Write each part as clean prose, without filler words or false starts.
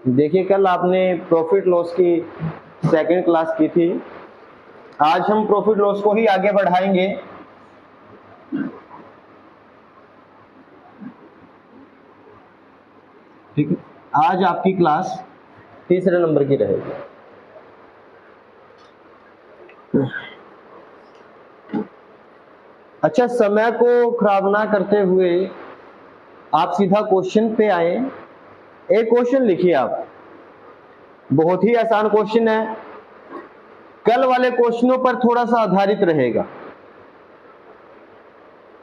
देखिए कल आपने प्रॉफिट लॉस की सेकंड क्लास की थी, आज हम प्रॉफिट लॉस को ही आगे बढ़ाएंगे। ठीक है, आज आपकी क्लास तीसरे नंबर की रहेगी। अच्छा, समय को खराब ना करते हुए आप सीधा क्वेश्चन पे आए। एक क्वेश्चन लिखिए आप, बहुत ही आसान क्वेश्चन है, कल वाले क्वेश्चनों पर थोड़ा सा आधारित रहेगा।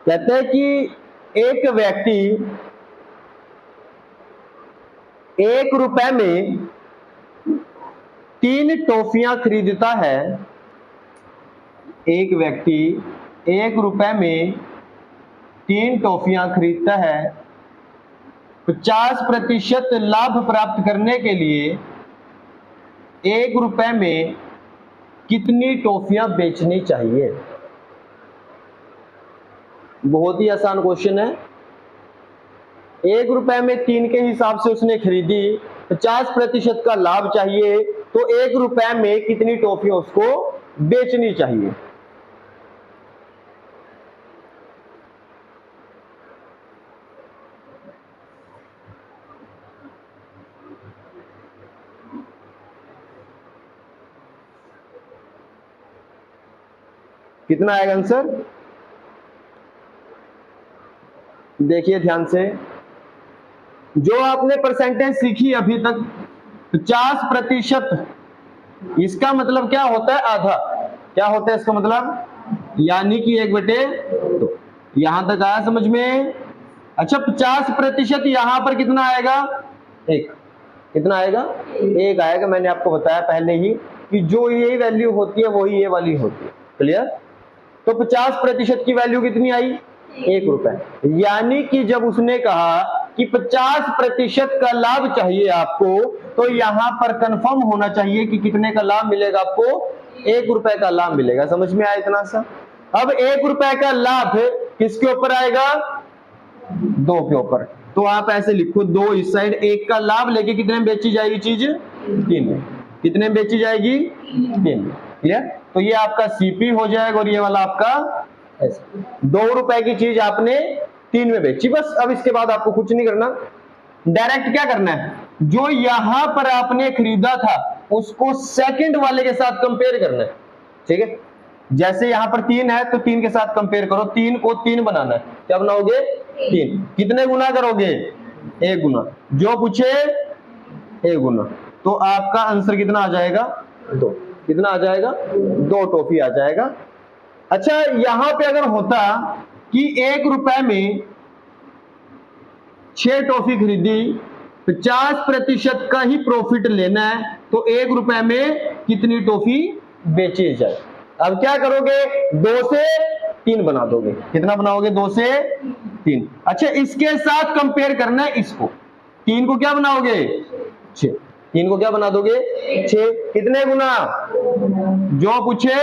कहते हैं कि एक व्यक्ति 1 रुपए में 3 टॉफियां खरीदता है। एक व्यक्ति 1 रुपए में 3 टॉफियां खरीदता है। 50% लाभ प्राप्त करने के लिए 1 रुपए में कितनी टॉफियां बेचनी चाहिए? बहुत ही आसान क्वेश्चन है। 1 रुपए में 3 के हिसाब से उसने खरीदी, 50% का लाभ चाहिए, तो 1 रुपए में कितनी टॉफियां उसको बेचनी चाहिए? कितना आएगा आंसर? देखिए ध्यान से, जो आपने परसेंटेज सीखी अभी तक 50%, इसका मतलब क्या होता है? आधा। क्या होता है इसका मतलब? यानी कि 1/2। यहां तक आया समझ में? अच्छा, 50% यहां पर कितना आएगा? 1। कितना आएगा? 1 आएगा। मैंने आपको बताया पहले ही कि जो ये वैल्यू होती है वही ये वाली होती है। क्लियर? तो 50% की वैल्यू कितनी आई? 1 रुपए। यानी कि जब उसने कहा कि 50% का लाभ चाहिए आपको, तो यहां पर कंफर्म होना चाहिए कि कितने का लाभ मिलेगा आपको? 1 रुपए का लाभ मिलेगा। समझ में आया इतना सा? अब 1 रुपए का लाभ किसके ऊपर आएगा? 2 के ऊपर। तो आप ऐसे लिखो, 2 इस साइड, 1 का लाभ लेके कितने में बेची जाएगी चीज? 3 में। कितने में बेची जाएगी? 3 में। क्लियर? तो ये आपका सीपी हो जाएगा और ये वाला आपका ऐसे। 2 रुपए की चीज आपने 3 में बेची, बस। अब इसके बाद आपको कुछ नहीं करना, डायरेक्ट क्या करना है, जो यहां पर आपने खरीदा था उसको सेकंड वाले के साथ कंपेयर करना है। ठीक है? जैसे यहां पर 3 है तो 3 के साथ कंपेयर करो। 3 को 3 बनाना है, क्या बनाओगे? 3। कितने गुना करोगे? 1 गुना। जो पूछे 1 गुना। तो आपका आंसर कितना आ जाएगा? 2। कितना आ जाएगा? 2 टॉफी आ जाएगा। अच्छा, यहां पे अगर होता कि 1 रुपए में 6 टॉफी खरीदी, 50% का ही प्रॉफिट लेना है, तो 1 रुपए में कितनी टॉफी बेची जाए? अब क्या करोगे? 2 से 3 बना दोगे। कितना बनाओगे? 2 से 3। अच्छा, इसके साथ कंपेयर करना है इसको। 3 को क्या बनाओगे? 6। 3 को क्या बना दोगे? 6। कितने गुना? जो पूछे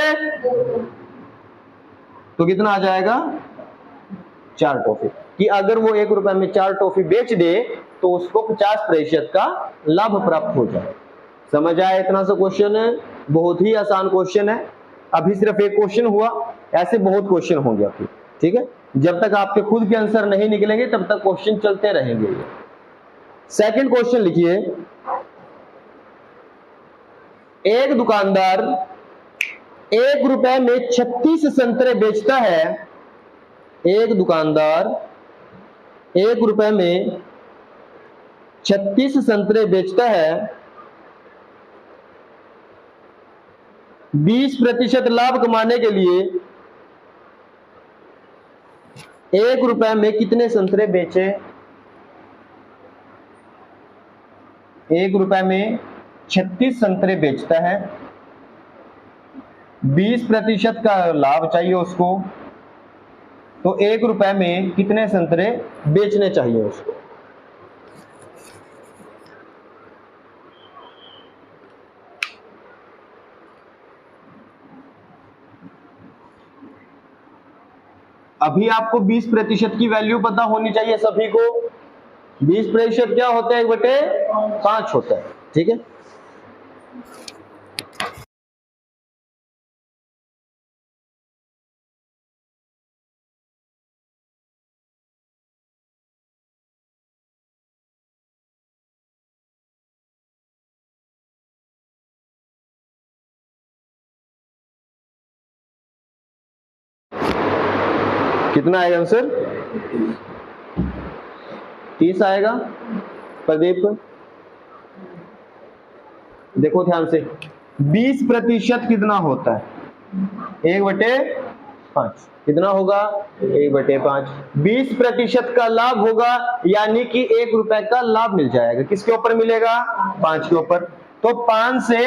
तो कितना आ जाएगा? 4 टॉफी। कि अगर वो 1 रुपए में 4 टॉफी बेच दे तो उसको 50% का लाभ प्राप्त हो जाए। समझ आया इतना सा क्वेश्चन है? बहुत ही आसान क्वेश्चन है। अभी सिर्फ एक क्वेश्चन हुआ, ऐसे बहुत क्वेश्चन होंगे आपके। ठीक है? जब तक आपके खुद के आंसर नहीं निकलेंगे तब तक क्वेश्चन चलते रहेंगे। सेकंड क्वेश्चन लिखिए, एक दुकानदार 1 रुपए में 36 संतरे बेचता है। एक दुकानदार 1 रुपए में 36 संतरे बेचता है। 20% लाभ कमाने के लिए 1 रुपए में कितने संतरे बेचे? 1 रुपए में 36 संतरे बेचता है, 20% का लाभ चाहिए उसको, तो 1 रुपए में कितने संतरे बेचने चाहिए उसको? अभी आपको 20% की वैल्यू पता होनी चाहिए सभी को। 20% क्या होता है, 1/5 होता है। ठीक है, कितना आएगा आंसर? 30 आएगा। प्रदीप देखो ध्यान से, 20% कितना होता है? 1/5। कितना होगा? 1/5। 20% का लाभ होगा, यानी कि 1 रुपए का लाभ मिल जाएगा। किसके ऊपर मिलेगा? 5 के ऊपर। तो 5 से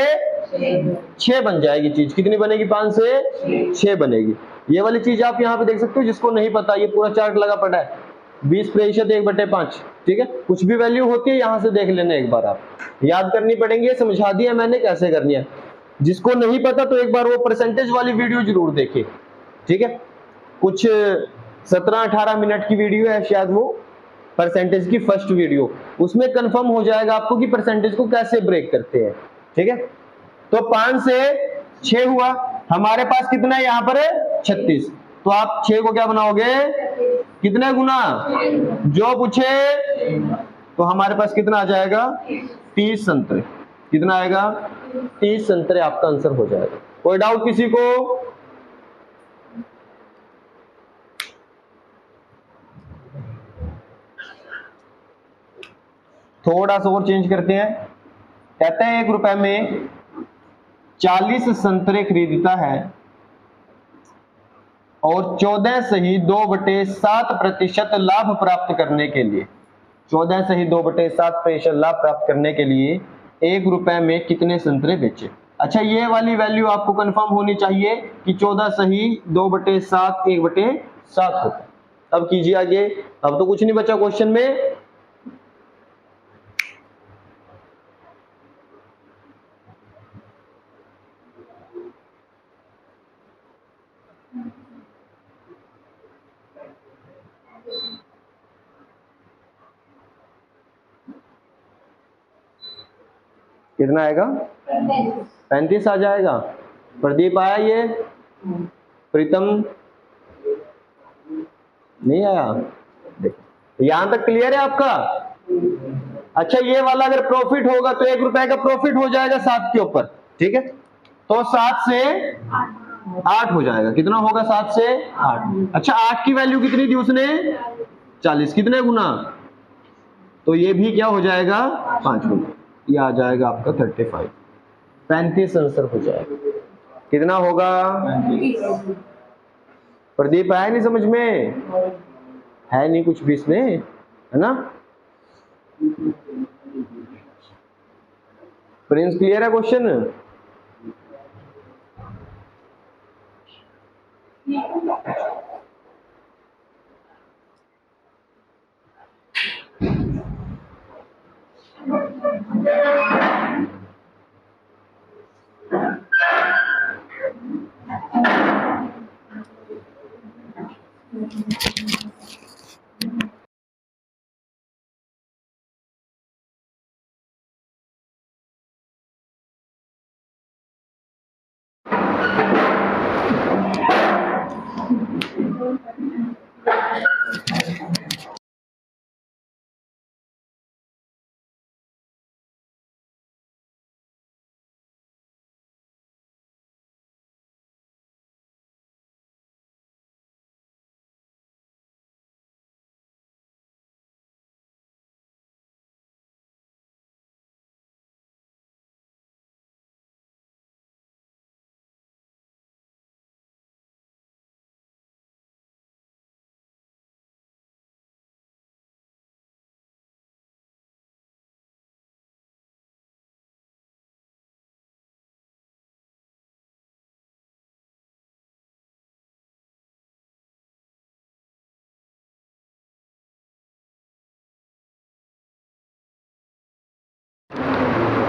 6 बन जाएगी चीज। कितनी बनेगी? 5 से 6 बनेगी। ये वाली चीज आप यहाँ पे देख सकते हो, जिसको नहीं पता ये पूरा चार्ट लगा पड़ा है। 20% 1/5। ठीक है, कुछ भी वैल्यू होती है यहाँ से देख लेना, एक बार आप याद करनी पड़ेंगी। समझा दिया मैंने कैसे करनी है। जिसको नहीं पता तो एक बार वो परसेंटेज वाली वीडियो जरूर देखे। ठीक है, कुछ 17-18 मिनट की वीडियो है शायद, वो परसेंटेज की फर्स्ट वीडियो। उसमें कंफर्म हो जाएगा आपको कि परसेंटेज को कैसे ब्रेक करते हैं। ठीक है, तो 5 से 6 हुआ। हमारे पास कितना है यहाँ पर? 36। तो आप 6 को क्या बनाओगे? कितने गुना? जो पूछे तो हमारे पास कितना आ जाएगा? 30 संतरे। कितना आएगा? 30 संतरे आपका आंसर हो जाएगा। कोई डाउट किसी को? थोड़ा सा और चेंज करते हैं। कहते हैं 1 रुपए में 40 संतरे खरीदता है और 14 सही 2/7% लाभ प्राप्त करने के लिए 14 सही 2/7% लाभ प्राप्त करने के लिए 1 रुपए में कितने संतरे बेचे? अच्छा, ये वाली वैल्यू आपको कंफर्म होनी चाहिए कि 14 सही 2/7 1/7 होता है। अब कीजिए आगे। अब तो कुछ नहीं बचा क्वेश्चन में। कितना आएगा? 35 आ जाएगा। प्रदीप आया? ये प्रीतम नहीं आया? देखो यहां तक क्लियर है आपका? अच्छा, ये वाला अगर प्रॉफिट होगा तो 1 रुपए का प्रॉफिट हो जाएगा 7 के ऊपर। ठीक है, तो 7 से 8 हो जाएगा। कितना होगा? 7 से 8। अच्छा, 8 की वैल्यू कितनी दी उसने? 40। कितने गुना? तो ये भी क्या हो जाएगा? 5 गुना। ये आ जाएगा आपका 35। 35 आंसर हो जाएगा। कितना होगा? प्रदीप आया नहीं समझ में? है नहीं कुछ भी इसमें, है ना? प्रिंस क्लियर है क्वेश्चन?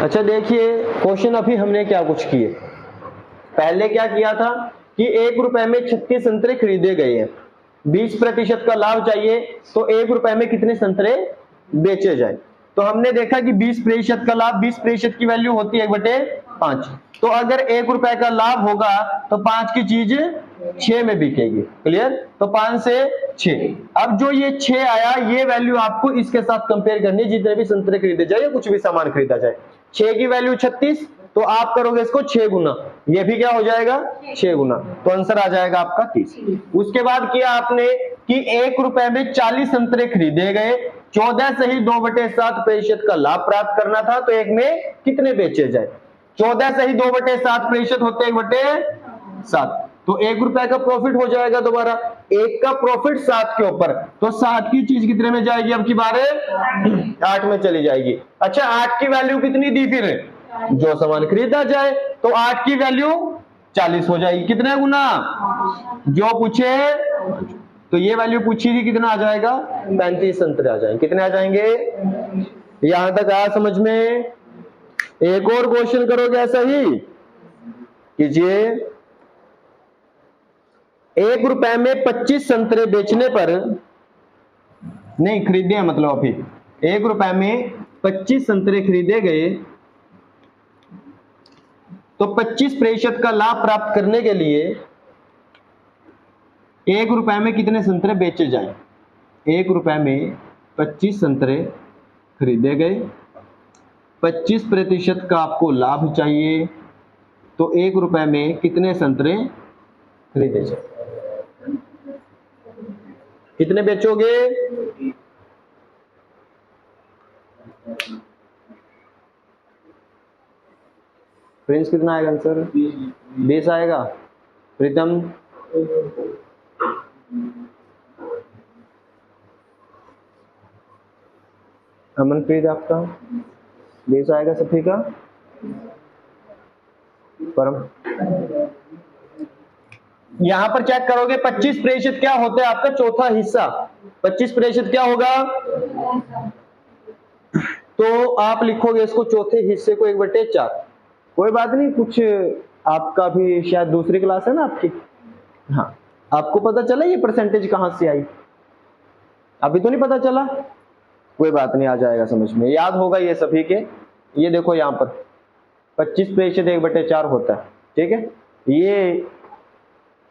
अच्छा देखिए, क्वेश्चन अभी हमने क्या कुछ किए। पहले क्या किया था कि 1 रुपए में 36 संतरे खरीदे गए हैं, 20% का लाभ चाहिए, तो 1 रुपए में कितने संतरे बेचे जाए। तो हमने देखा कि 20% का लाभ, 20% की वैल्यू होती है 1/5। तो अगर 1 रुपए का लाभ होगा तो 5 की चीज 6 में बिकेगी। क्लियर? तो 5 से 6। अब जो ये 6 आया, ये वैल्यू आपको इसके साथ कंपेयर करनी है, जितने भी संतरे खरीदे जाए या कुछ भी सामान खरीदा जाए। 6 की वैल्यू 36, तो आप करोगे इसको 6 गुना, ये भी क्या हो जाएगा 6 गुना, तो आंसर आ जाएगा आपका 30। उसके बाद किया आपने कि 1 रुपए में 40 संतरे खरीदे गए, 14 से ही 2/7% का लाभ प्राप्त करना था, तो एक में कितने बेचे जाए? 14 से ही 2/7% होते 1/7, तो 1 रुपए का प्रॉफिट हो जाएगा। दोबारा 1 का प्रॉफिट 7 के ऊपर, तो 7 की चीज कितने में जाएगी? अब की बार 8 में चली जाएगी। अच्छा, 8 की वैल्यू कितनी दी फिर? जो सामान खरीदा जाए, तो 8 की वैल्यू 40 हो जाएगी। कितने गुना? जो पूछे, तो ये वैल्यू पूछी थी, कितना आ जाएगा? 35 संतरे आ जाएंगे। कितने आ जाएंगे? यहां तक आया समझ में? एक और क्वेश्चन करोगे ऐसा ही, कीजिए। 1 रुपए में 25 संतरे बेचने पर, नहीं खरीदे हैं मतलब, अभी 1 रुपए में 25 संतरे खरीदे गए, तो 25% का लाभ प्राप्त करने के लिए 1 रुपए में कितने संतरे बेचे जाएं? 1 रुपए में 25 संतरे खरीदे गए, 25% का आपको लाभ चाहिए, तो 1 रुपए में कितने संतरे खरीदे जाए? कितने बेचोगे? प्रिंस कितना आएगा आंसर? 20 आएगा। प्रीतम? अमनप्रीत आपका 20 आएगा सभी का। परम? यहां पर चेक करोगे 25% क्या होता है आपका? चौथा हिस्सा। 25% क्या होगा? तो आप लिखोगे इसको, चौथे हिस्से को 1/4। कोई बात नहीं, कुछ आपका भी शायद दूसरी क्लास है ना आपकी। हाँ, आपको पता चला ये परसेंटेज कहां से आई? अभी तो नहीं पता चला? कोई बात नहीं, आ जाएगा समझ में, याद होगा ये सभी के। ये देखो यहाँ पर 25% 1/4 होता है। ठीक है, ये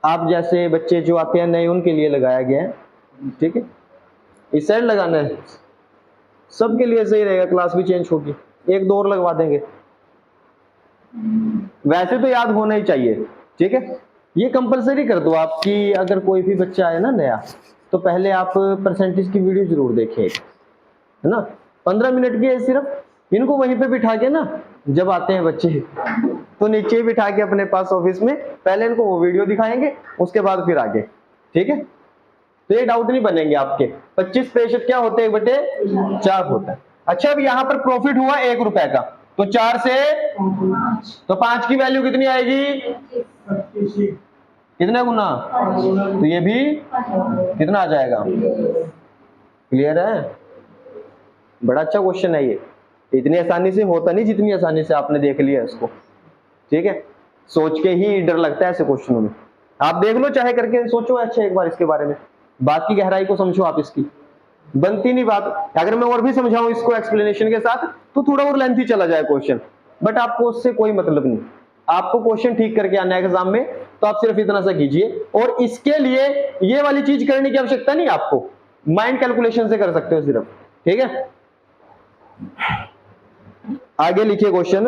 आप जैसे बच्चे जो आते हैं नए, उनके लिए लगाया गया है। ठीक है, इस साइड लगाना है, सबके लिए सही रहेगा, क्लास भी चेंज होगी। 1-2 और लगवा देंगे, वैसे तो याद होना ही चाहिए। ठीक है, ये कंपलसरी कर दो आपकी, अगर कोई भी बच्चा आए ना नया, तो पहले आप परसेंटेज की वीडियो जरूर देखें, है ना। 15 मिनट की है सिर्फ, इनको वहीं पे बिठा के ना, जब आते हैं बच्चे तो नीचे ही बिठा के अपने पास ऑफिस में, पहले इनको वो वीडियो दिखाएंगे, उसके बाद फिर आगे। ठीक है, तो ये डाउट नहीं बनेंगे आपके। 25% क्या होते हैं? 1/4 होता है। अच्छा, अब यहाँ पर प्रॉफिट हुआ 1 रुपए का, तो 4 से, तो 5 की वैल्यू कितनी आएगी? कितने गुना? तो ये भी कितना आ जाएगा? क्लियर है? बड़ा अच्छा क्वेश्चन है ये, इतनी आसानी से होता नहीं जितनी आसानी से आपने देख लिया इसको। ठीक है, सोच के ही डर लगता है ऐसे क्वेश्चनों में। आप देख लो, चाहे करके सोचो अच्छा एक बार इसके बारे में, बात की गहराई को समझो आप इसकी। बनती नहीं बात, अगर मैं और भी समझाऊं इसको एक्सप्लेनेशन के साथ तो थोड़ा और लेंथी चला जाए क्वेश्चन, बट आपको उससे कोई मतलब नहीं। आपको क्वेश्चन ठीक करके आना है एग्जाम में, तो आप सिर्फ इतना सा कीजिए, और इसके लिए ये वाली चीज करने की आवश्यकता नहीं, आपको माइंड कैलकुलेशन से कर सकते हो सिर्फ। ठीक है, आगे लिखिए क्वेश्चन।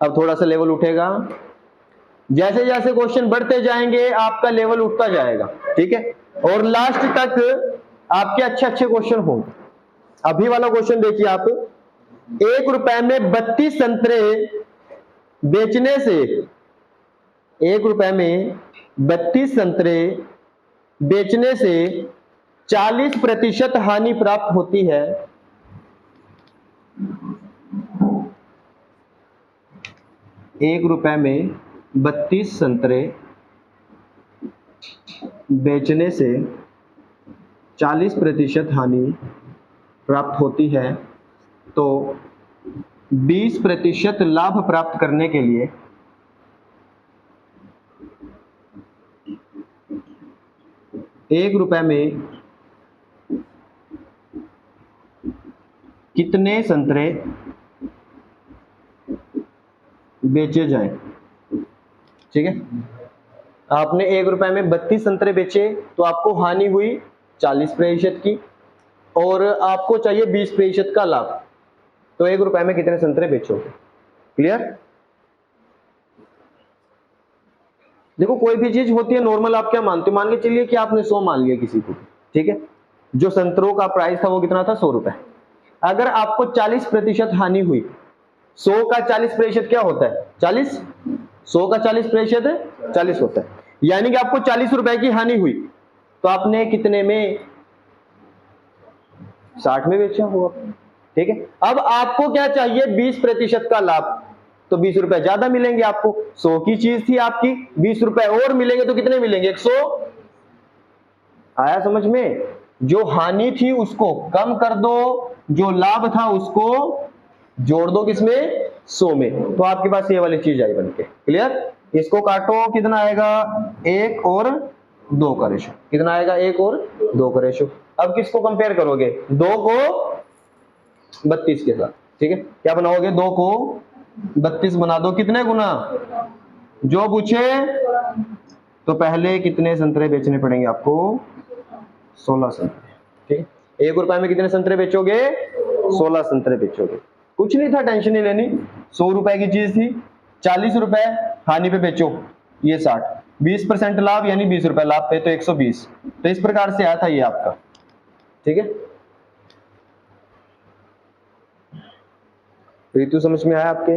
अब थोड़ा सा लेवल उठेगा, जैसे जैसे क्वेश्चन बढ़ते जाएंगे आपका लेवल उठता जाएगा। ठीक है, और लास्ट तक आपके अच्छे अच्छे क्वेश्चन होंगे। अभी वाला क्वेश्चन देखिए आप, 1 रुपए में 32 संतरे बेचने से, 1 रुपए में 32 संतरे बेचने से 40% हानि प्राप्त होती है। 1 रुपए में 32 संतरे बेचने से 40% हानि प्राप्त होती है, तो 20% लाभ प्राप्त करने के लिए 1 रुपए में कितने संतरे बेचे जाए। ठीक है, आपने 1 रुपए में 32 संतरे बेचे तो आपको हानि हुई 40% की, और आपको चाहिए 20% का लाभ, तो 1 रुपए में कितने संतरे बेचोगे। क्लियर। देखो कोई भी चीज होती है नॉर्मल, आप क्या मानते हो, मान के चलिए कि आपने 100 मान लिया किसी को, ठीक है, जो संतरों का प्राइस था वो कितना था, 100 रुपए। अगर आपको 40% हानि हुई, 100 का 40% क्या होता है, 40, 100 का 40% 40 होता है, यानी कि आपको 40 रुपए की हानि हुई, तो आपने कितने में, 60 में बेचा होगा। ठीक है, अब आपको क्या चाहिए, 20% का लाभ, तो 20 रुपए ज्यादा मिलेंगे आपको। 100 की चीज थी आपकी, 20 रुपए और मिलेंगे तो कितने मिलेंगे, 100। आया समझ में। जो हानि थी उसको कम कर दो, जो लाभ था उसको जोड़ दो किसमें, 100 में, तो आपके पास ये वाली चीज आई बनके। क्लियर। इसको काटो, कितना आएगा, 1 और 2 का रेशो, कितना आएगा, 1 और 2 का रेशो। अब किसको कंपेयर करोगे, 2 को 32 के साथ। ठीक है, क्या बनाओगे, 2 को 32 बना दो, कितने गुना, जो पूछे तो पहले कितने संतरे बेचने पड़ेंगे आपको, 16 संतरे। ठीक है, 1 रुपए में कितने संतरे बेचोगे, 16 संतरे बेचोगे। कुछ नहीं था, टेंशन नहीं लेनी, 100 रुपए की चीज थी, 40 रुपए हानि पे बेचो, ये 60, 20% लाभ यानी 20 रुपए लाभ पे, तो 120। तो इस प्रकार से आया था ये आपका। ठीक है, ऋतु समझ में आया आपके,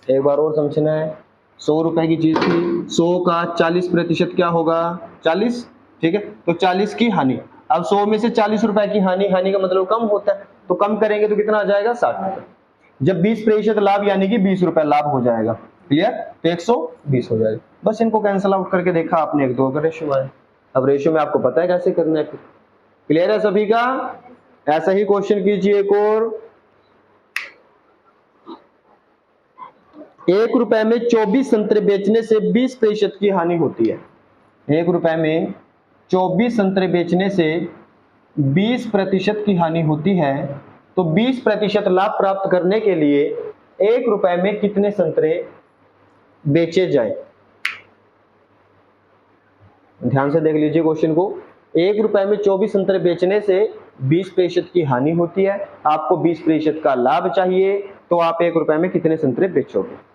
एक बार और समझना है। 100 रुपए की चीज थी, 100 का 40% क्या होगा, 40। ठीक है, तो 40 की हानि, अब 100 में से 40 रुपए की हानि, हानि का मतलब कम होता है, तो कम करेंगे तो कितना आ जाएगा, 60 रुपए। जब 20% लाभ यानी कि 20 रुपए लाभ हो जाएगा। क्लियर, तो 120 हो जाएगा। बस इनको कैंसिल आउट करके देखा आपने, 1-2 का रेशियो आया। अब रेशियो में आपको पता है कैसे करना है। क्लियर है सभी का। ऐसा ही क्वेश्चन कीजिए एक और। 1 रुपए में 24 संतरे बेचने से 20% की हानि होती है। 1 रुपए में 24 संतरे बेचने से 20% की हानि होती है, तो 20% लाभ प्राप्त करने के लिए 1 रुपए में कितने संतरे बेचे जाए। ध्यान से देख लीजिए क्वेश्चन को। 1 रुपए में 24 संतरे बेचने से 20% की हानि होती है, आपको 20% का लाभ चाहिए, तो आप 1 रुपए में कितने संतरे बेचोगे।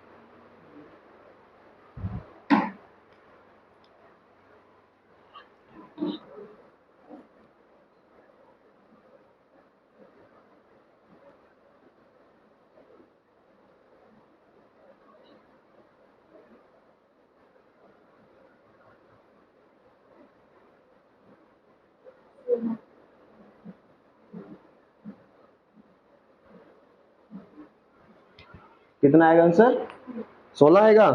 कितना आएगा आंसर, 16 आएगा।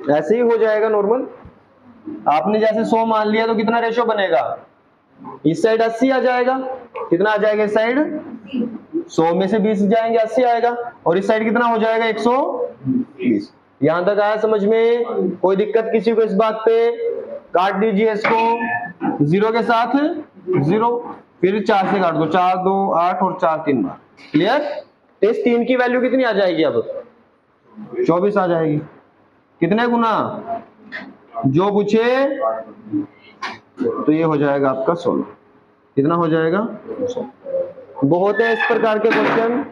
ऐसे ही हो जाएगा नॉर्मल। आपने जैसे 100 मान लिया तो कितना रेशो बनेगा, इस साइड 80 आ जाएगा, कितना आ जाएगा इस साइड, 100 में से 20 जाएंगे 80 आएगा, और इस साइड कितना हो जाएगा 120। यहां तक आया समझ में, कोई दिक्कत किसी को इस बात पे। काट दीजिए इसको 0 के साथ 0, फिर 4 से काट दो, 4 2 8 और 4 3 बार। क्लियर। इस 3 की वैल्यू कितनी आ जाएगी, अब 24 आ जाएगी। कितने गुना, जो पूछे तो ये हो जाएगा आपका 16। कितना हो जाएगा, 16। बहुत है इस प्रकार के क्वेश्चन।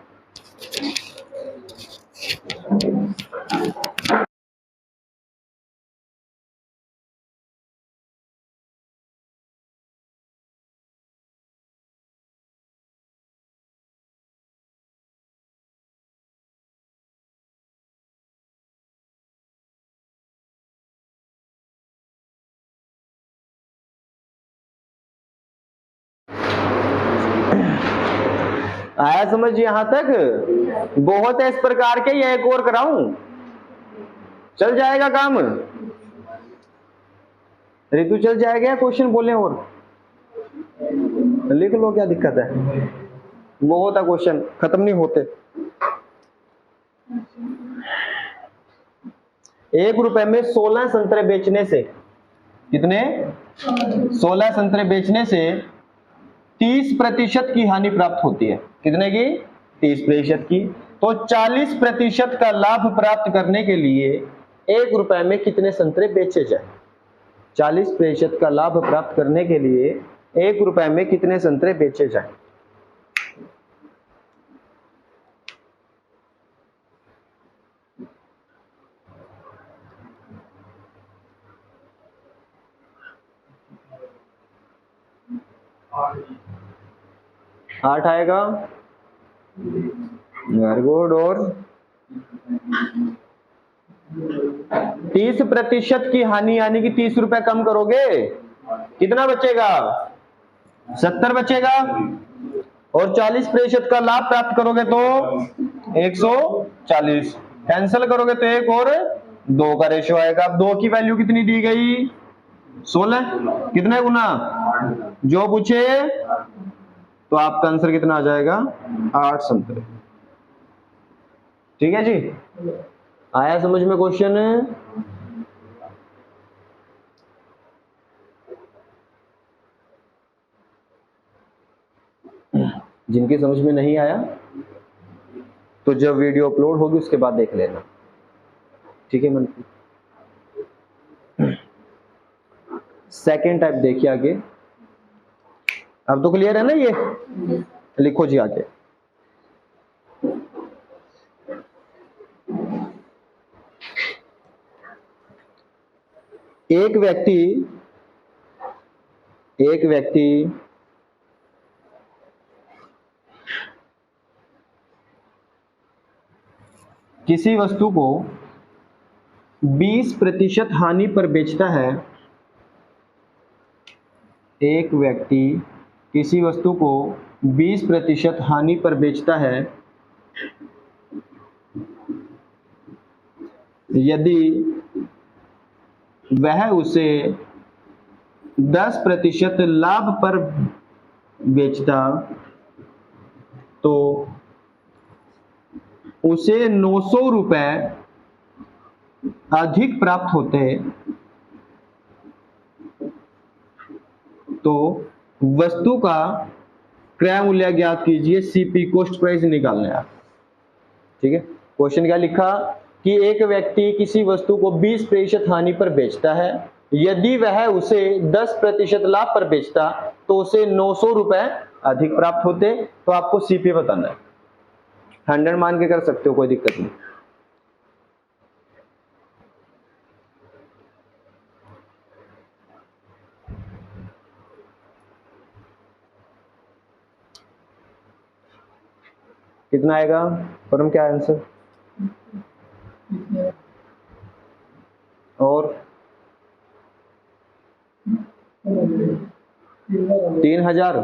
आया समझ यहां तक। बहुत है इस प्रकार के, ये एक और कराऊं, चल जाएगा काम, ऋतु चल जाएगा। क्वेश्चन बोले और लिख लो, क्या दिक्कत है, बहुत है क्वेश्चन, खत्म नहीं होते। 1 रुपए में 16 संतरे बेचने से, कितने, 16 संतरे बेचने से 30% की हानि प्राप्त होती है। कितने की, 30% की। तो 40% का लाभ प्राप्त करने के लिए 1 रुपए में कितने संतरे बेचे जाए? 40% का लाभ प्राप्त करने के लिए 1 रुपए में कितने संतरे बेचे जाए? आठ आएगा, वेरी गुड। और 30% की हानि यानी कि 30 रुपए कम करोगे, कितना बचेगा, 70 बचेगा। और 40% का लाभ प्राप्त करोगे तो 140, कैंसिल करोगे तो 1 और 2 का रेशियो आएगा। अब 2 की वैल्यू कितनी दी गई, 16, कितने गुना, जो पूछे तो आपका आंसर कितना आ जाएगा, 8 संतरे। ठीक है जी, आया समझ में क्वेश्चन? जिनकी समझ में नहीं आया तो जब वीडियो अपलोड होगी उसके बाद देख लेना। ठीक है मनप्रीत, सेकेंड टाइप देखिए आगे। अब तो क्लियर है ना ये? लिखो जी आगे। एक व्यक्ति किसी वस्तु को 20% हानि पर बेचता है। एक व्यक्ति किसी वस्तु को 20% हानि पर बेचता है यदि वह उसे 10% लाभ पर बेचता तो उसे 900 रुपए अधिक प्राप्त होते। तो वस्तु का क्रय मूल्य ज्ञात कीजिए, सीपी कॉस्ट प्राइस निकालना है। ठीक है, क्वेश्चन क्या लिखा कि एक व्यक्ति किसी वस्तु को 20% हानि पर बेचता है, यदि वह उसे 10% लाभ पर बेचता तो उसे 900 रुपए अधिक प्राप्त होते। तो आपको सीपी बताना है, 100 मान के कर सकते हो, कोई दिक्कत नहीं। कितना आएगा परम, क्या आंसर? और 3000।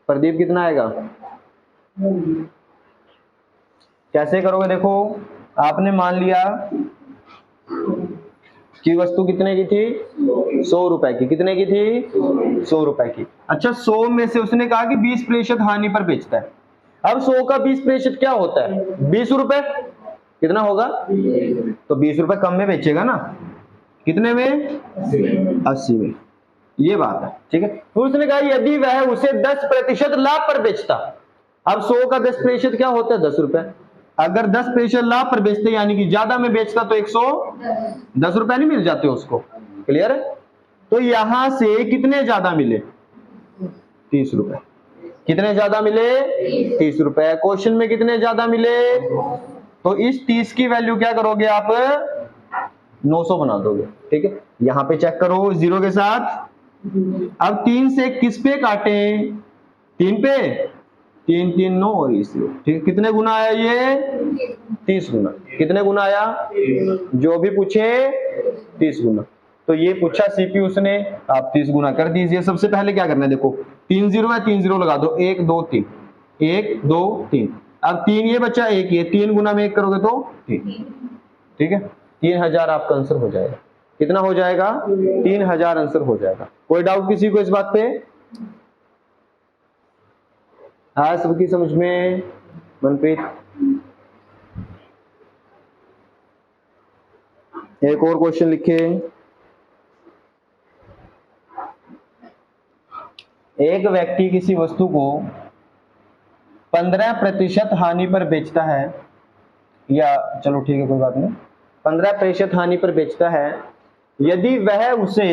प्रदीप कितना आएगा? कैसे करोगे? देखो आपने मान लिया कि वस्तु कितने की थी, 100 रुपए की। कितने की थी, 100 रुपए की। अच्छा 100 में से उसने कहा कि 20% हानि पर बेचता है। अब 100 का 20% क्या होता है, 20 रुपए। कितना होगा, तो 20 रुपए कम में बेचेगा ना। कितने में, 80 में। ये बात है। ठीक है, तो उसने कहा यदि वह उसे 10% लाभ पर बेचता। अब 100 का 10% क्या होता है, 10 रुपए। अगर 10% लाभ पर बेचते यानी कि ज्यादा में बेचता तो 110 रुपए नहीं मिल जाते उसको। क्लियर है? तो यहां से कितने ज्यादा मिले, 30 रुपए। कितने ज्यादा मिले, 30 रुपए। क्वेश्चन में कितने ज्यादा मिले, तो इस 30 की वैल्यू क्या करोगे आप, 900 बना दोगे। ठीक है, यहां पे चेक करो जीरो के साथ। अब 3 से किस पे काटे, 3 पे, 3 3 9 और इस। ठीक, कितने गुना आया ये, 30 गुना। कितने गुना आया, जो भी पूछे 30 गुना। तो ये पूछा सीपी उसने, आप 30 गुना कर दीजिए। सबसे पहले क्या करना है, देखो 3 0 है, 3 0 लगा दो, 1 2 3, 1 2 3। अब 3 ये बचा, 1 ये, 3 गुना में 1 करोगे तो 3। ठीक है, 3000 आपका आंसर हो जाएगा। कितना हो जाएगा, 3000 आंसर हो जाएगा। कोई डाउट किसी को इस बात पे? हाँ सबकी समझ में? मनप्रीत एक और क्वेश्चन लिखे, एक व्यक्ति किसी वस्तु को 15% हानि पर बेचता है, या चलो ठीक है कोई बात नहीं, 15% हानि पर बेचता है। यदि वह उसे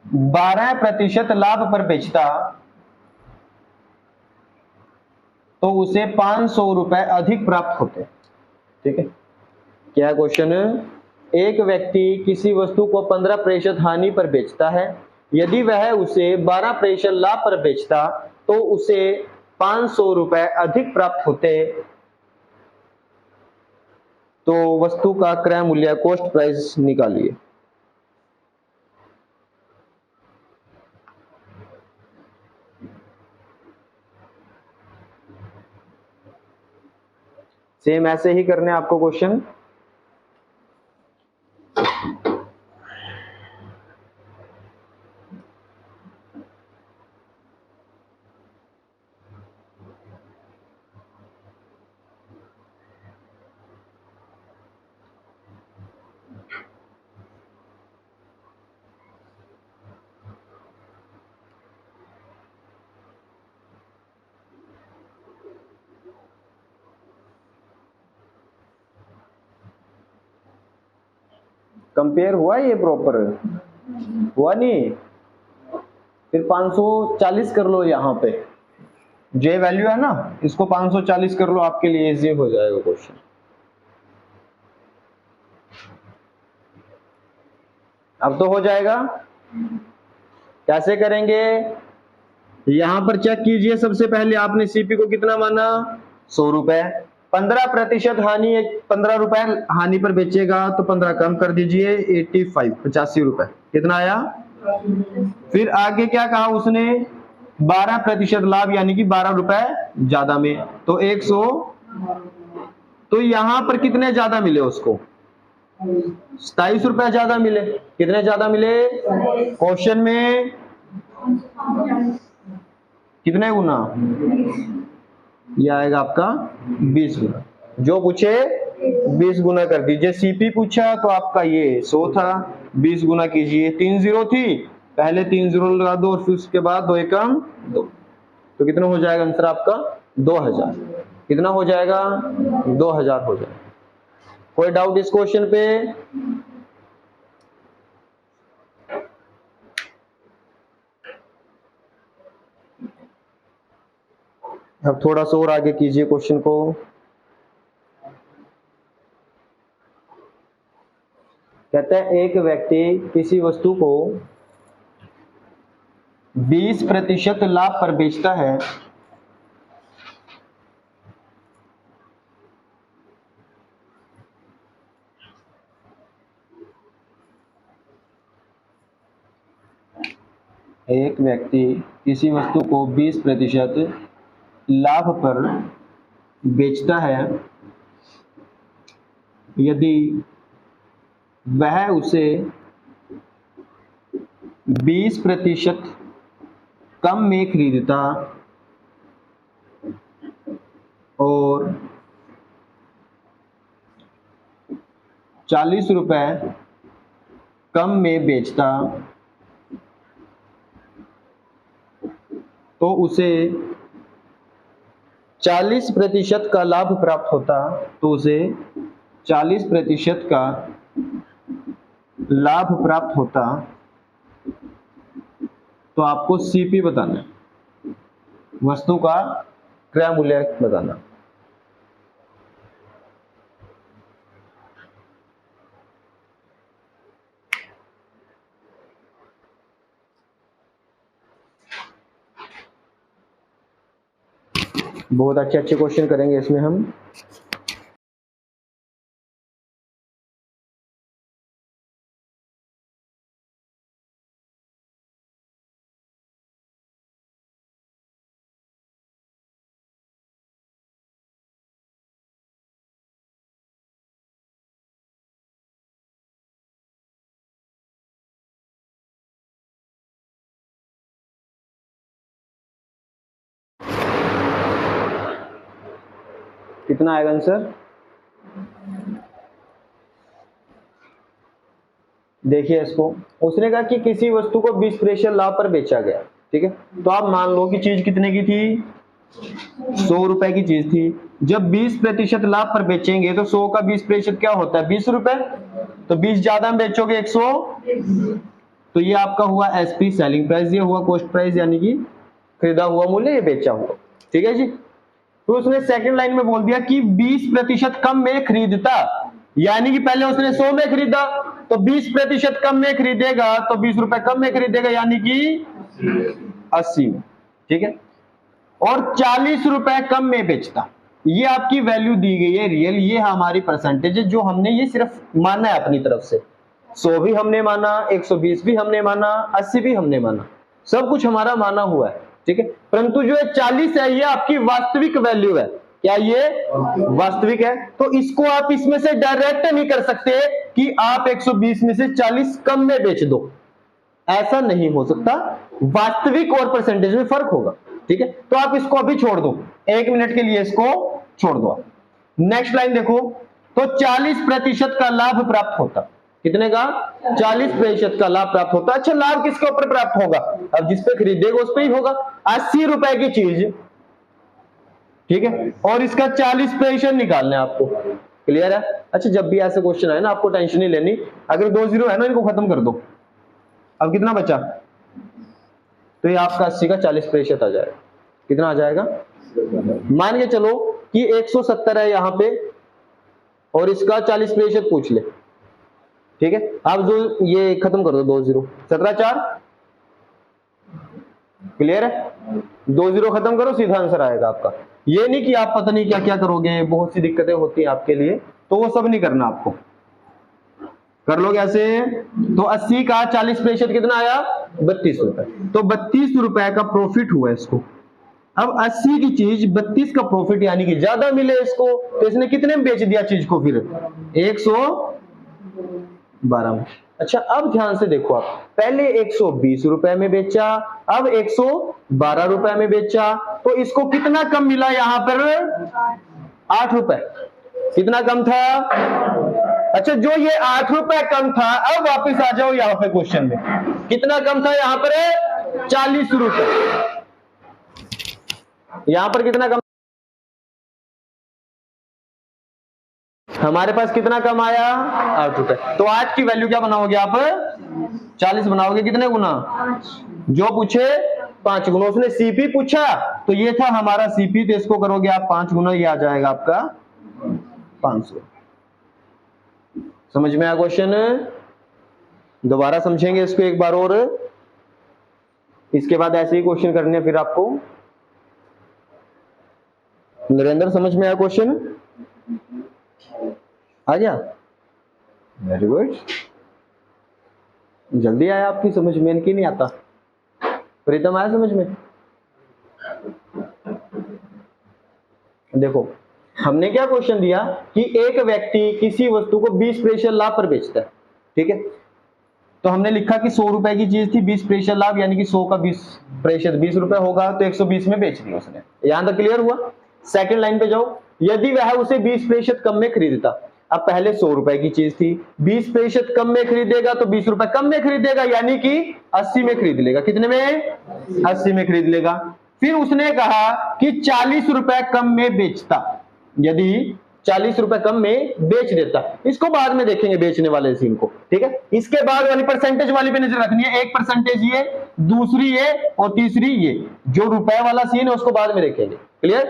12% लाभ पर बेचता तो उसे 500 रुपए अधिक प्राप्त होते। ठीक है, क्या क्वेश्चन है? एक व्यक्ति किसी वस्तु को 15% हानि पर बेचता है, यदि वह उसे 12% लाभ पर बेचता तो उसे 500 रुपए अधिक प्राप्त होते। तो वस्तु का क्रय मूल्य, कॉस्ट प्राइस निकालिए। सेम ऐसे ही करने आपको क्वेश्चन। कंपेयर हुआ ये प्रॉपर? हुआ नहीं? फिर 540 कर लो, यहाँ पे जे वैल्यू है ना, इसको 540 कर लो, आपके लिए इजी हो जाएगा क्वेश्चन। अब तो हो जाएगा। कैसे करेंगे? यहां पर चेक कीजिए, सबसे पहले आपने सीपी को कितना माना? 100 रुपए। 15% हानि, 15 रुपए हानि पर बेचेगा तो 15 कम कर दीजिए, 85 रुपए। कितना आया? फिर आगे क्या कहा उसने? 12% लाभ, यानी कि 12 रुपए ज्यादा में, तो 100। तो यहां पर कितने ज्यादा मिले उसको? 27 रुपए ज्यादा मिले। कितने ज्यादा मिले? क्वेश्चन में कितने गुना? ये आएगा आपका 20 गुना। जो पूछे 20 गुना कर दीजिए। सीपी पूछा तो आपका ये 100 था, 20 गुना कीजिए। 3 जीरो थी, पहले 3 जीरो लगा दो और फिर उसके बाद 2 एकम 2। तो कितना हो जाएगा आंसर आपका? 2000। कितना हो जाएगा? 2000 हो जाएगा। कोई डाउट इस क्वेश्चन पे? अब थोड़ा सा और आगे कीजिए क्वेश्चन को। कहते हैं एक व्यक्ति किसी वस्तु को 20% लाभ पर बेचता है। एक व्यक्ति किसी वस्तु को 20% लाभ पर बेचता है, यदि वह उसे 20% कम में खरीदता और 40 रुपए कम में बेचता तो उसे 40% का लाभ प्राप्त होता। तो उसे 40% का लाभ प्राप्त होता। तो आपको सीपी बताना है, वस्तु का क्रय मूल्य बताना। बहुत अच्छे अच्छे क्वेश्चन करेंगे इसमें हम। कितना आएगा आंसर? देखिए इसको, उसने कहा कि किसी वस्तु को 20% लाभ पर बेचा गया, ठीक है। तो आप मान लो कि चीज कितने की थी, 100 रुपए की चीज थी। जब 20% लाभ पर बेचेंगे तो 100 का 20% क्या होता है, 20 रुपए। तो 20 ज्यादा में बेचोगे 100, तो ये आपका हुआ एसपी सेलिंग प्राइस, ये हुआ कॉस्ट प्राइस यानी कि खरीदा हुआ मूल्य, ये बेचा हुआ, ठीक है जी। तो उसने सेकंड लाइन में बोल दिया कि 20% कम में खरीदता, यानी कि पहले उसने 100 में खरीदा तो 20% कम में खरीदेगा तो 20 रुपए कम में खरीदेगा यानी कि 80 में, ठीक है। और 40 रुपए कम में बेचता, ये आपकी वैल्यू दी गई है रियल, ये हमारी परसेंटेज है जो हमने ये सिर्फ माना है अपनी तरफ से। 100 भी हमने माना, 120 भी हमने माना, 80 भी हमने माना, सब कुछ हमारा माना हुआ है, ठीक है। परंतु जो 40 है ये आपकी वास्तविक वैल्यू है, क्या ये वास्तविक है। तो इसको आप इसमें से डायरेक्ट नहीं कर सकते कि आप 120 में से 40 कम में बेच दो, ऐसा नहीं हो सकता, वास्तविक और परसेंटेज में फर्क होगा, ठीक है। तो आप इसको अभी छोड़ दो, 1 मिनट के लिए इसको छोड़ दो। नेक्स्ट लाइन देखो, तो 40% का लाभ प्राप्त होता, कितने का, 40% का लाभ प्राप्त होता। अच्छा, लाभ किसके ऊपर प्राप्त होगा, अब जिस पे खरीदेगा उस पे ही होगा। 80 रुपए की चीज, ठीक है, और इसका 40% निकालना है आपको, क्लियर है। अच्छा, जब भी ऐसे क्वेश्चन आए ना आपको टेंशन नहीं लेनी, अगर 2 जीरो है ना इनको खत्म कर दो। अब कितना बचा, तो ये आपका 80 का 40% आ जाएगा, कितना आ जाएगा, मान के चलो कि 170 है यहां पे और इसका 40% पूछ ले, ठीक है। अब जो ये खत्म कर दो, 2 जीरो, 17 4, क्लियर है। 2 जीरो खत्म करो, सीधा आंसर आएगा आपका। ये नहीं कि आप पता नहीं क्या क्या करोगे, बहुत सी दिक्कतें होती हैं आपके लिए, तो वो सब नहीं करना आपको, कर लो कैसे। तो 80 का 40% कितना आया, 32 रुपए। तो 32 रुपए का प्रॉफिट हुआ इसको। अब 80 की चीज 32 का प्रॉफिट यानी कि ज्यादा मिले इसको, तो इसने कितने में बेच दिया चीज को, फिर 112 में। अच्छा, अब ध्यान से देखो आप, पहले 120 रुपए में बेचा, अब 112 रुपए में बेचा, तो इसको कितना कम मिला यहां पर, 8 रुपए। कितना कम था, अच्छा जो ये 8 रुपए कम था, अब वापस आ जाओ यहां पे क्वेश्चन में, कितना कम था यहां पर, 40 रुपए। यहां पर कितना कम, हमारे पास कितना कम आया, 8 रुपए। तो 8 की वैल्यू क्या बनाओगे आप, 40 बनाओगे, कितने गुना, जो पूछे 5 गुना। उसने सीपी पूछा तो ये था हमारा सीपी, तो इसको करोगे आप 5 गुना, ये आ जाएगा आपका 500। समझ में आया क्वेश्चन, दोबारा समझेंगे इसको एक बार और, इसके बाद ऐसे ही क्वेश्चन करने हैं फिर आपको। नरेंद्र समझ में आया क्वेश्चन, आ गया, वेरी गुड, जल्दी आया आपकी समझ में, इनकी नहीं आता। प्रीतम आया समझ में, देखो हमने क्या क्वेश्चन दिया कि एक व्यक्ति किसी वस्तु को 20% लाभ पर बेचता है, ठीक है। तो हमने लिखा कि 100 रुपए की चीज थी, 20% लाभ यानी कि 100 का 20% 20 रुपए होगा, तो 120 में बेच दिया उसने। यहां तक क्लियर हुआ। सेकंड लाइन पे जाओ, यदि वह उसे 20% कम में खरीदता, अब पहले 100 रुपए की चीज थी, 20% कम में खरीदेगा तो 20 रुपए कम में खरीदेगा यानी कि 80 में खरीद लेगा, कितने में, 80 में खरीद लेगा। फिर उसने कहा कि 40 रुपए कम में बेचता, यदि 40 रुपए कम में बेच देता, इसको बाद में देखेंगे बेचने वाले सीन को, ठीक है। इसके बाद वाली परसेंटेज वाली पे नजर रखनी है, एक परसेंटेज ये, दूसरी ये और तीसरी ये, जो रुपए वाला सीन है उसको बाद में देखेंगे, क्लियर।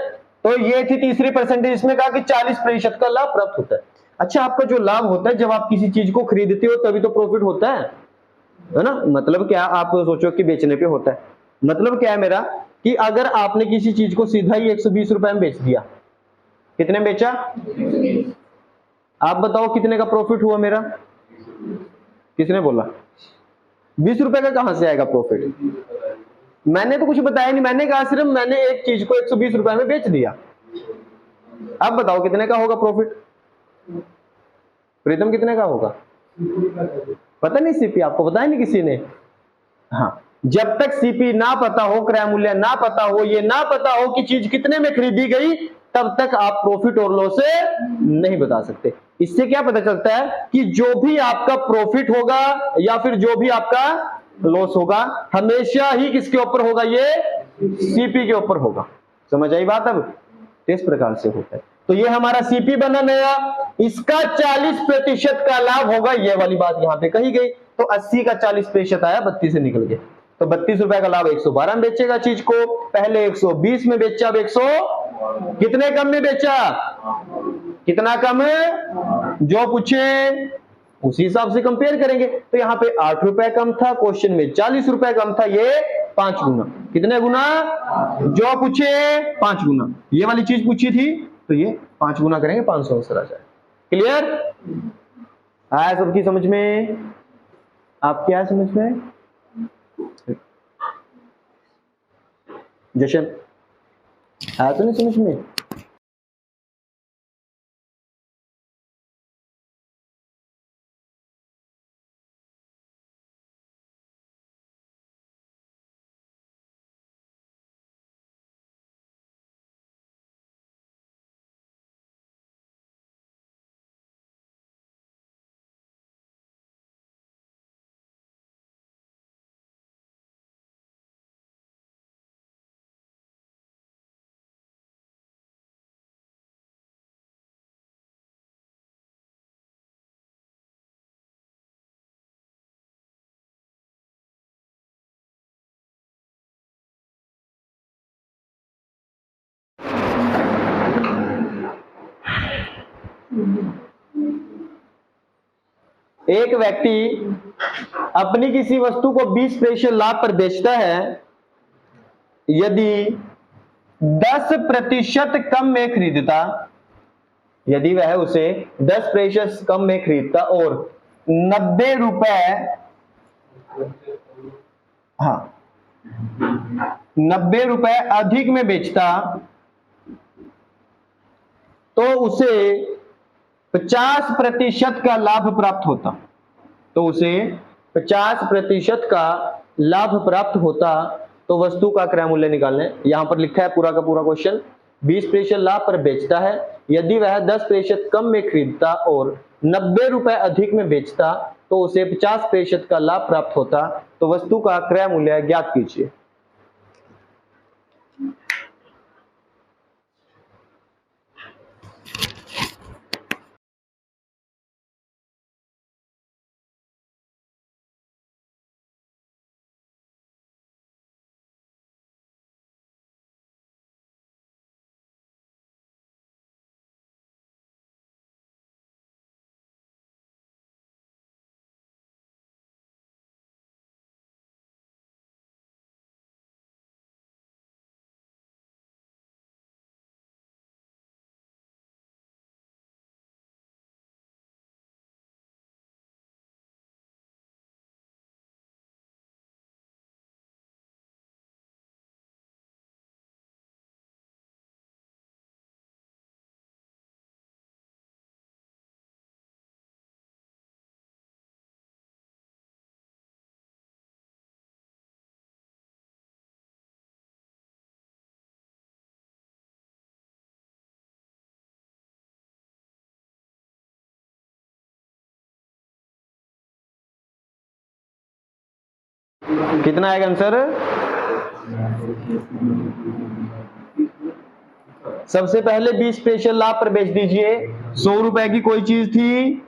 तो ये थी तीसरी परसेंटेज, इसमें कहा कि 40% का लाभ प्राप्त होता है। अच्छा, आपका जो लाभ होता है जब आप किसी चीज को खरीदते हो तभी तो प्रॉफिट होता है ना। मतलब क्या, आप सोचो कि बेचने पे होता है, मतलब क्या है मेरा कि अगर आपने किसी चीज को सीधा ही 120 रुपए में बेच दिया, कितने में बेचा, आप बताओ कितने का प्रॉफिट हुआ मेरा, किसने बोला, 20 रुपए का कहां से आएगा प्रॉफिट, मैंने तो कुछ बताया नहीं, मैंने कहा सिर्फ मैंने एक चीज को 120 रुपए में बेच दिया। अब बताओ कितने का होगा प्रॉफिट, प्रीतम कितने का होगा, पता नहीं, सीपी आपको बताया नहीं किसी ने। हाँ, जब तक सीपी ना पता हो, क्रय मूल्य ना पता हो, ये ना पता हो कि चीज कितने में खरीदी गई, तब तक आप प्रॉफिट और लॉस नहीं बता सकते। इससे क्या पता चलता है कि जो भी आपका प्रॉफिट होगा या फिर जो भी आपका लॉस होगा हमेशा ही किसके ऊपर होगा, ये सीपी के ऊपर होगा। समझ आई बात? अब इस प्रकार से होता है। तो ये हमारा सीपी बना नया, इसका 40% का लाभ होगा, ये वाली बात यहां पे कही गई। तो 80 का 40% आया, 32 से निकल गया। तो 32 रुपए का लाभ 112 में बेचेगा चीज को, पहले 120 में बेचा, अब 100 कितने कम में बेचा, कितना कम है जो पूछे उसी हिसाब से कंपेयर करेंगे। तो यहाँ पे 8 रुपए कम था, क्वेश्चन में 40 रुपए कम था, ये 5 गुना। कितने गुना, जो पूछे 5 गुना। ये वाली चीज पूछी थी तो ये 5 गुना करेंगे, 500 आंसर आ जाए। क्लियर? आया सबकी समझ में? आप क्या समझ में? जशन आया तो नहीं समझ में? एक व्यक्ति अपनी किसी वस्तु को 20% लाभ पर बेचता है यदि 10% कम में खरीदता, यदि वह उसे 10% कम में खरीदता और 90 रुपए, हाँ 90 रुपए अधिक में बेचता, तो उसे 50% का लाभ प्राप्त होता। तो उसे 50% का लाभ प्राप्त होता। तो वस्तु का क्रय मूल्य निकालने, यहां पर लिखा है पूरा का पूरा क्वेश्चन। 20% लाभ पर बेचता है, यदि वह 10% कम में खरीदता और 90 रुपए अधिक में बेचता, तो उसे 50% का लाभ प्राप्त होता। तो वस्तु का क्रय मूल्य ज्ञात कीजिए। कितना आएगा आंसर? सबसे पहले 20% लाभ पर बेच दीजिए। 100 रुपए की कोई चीज थी,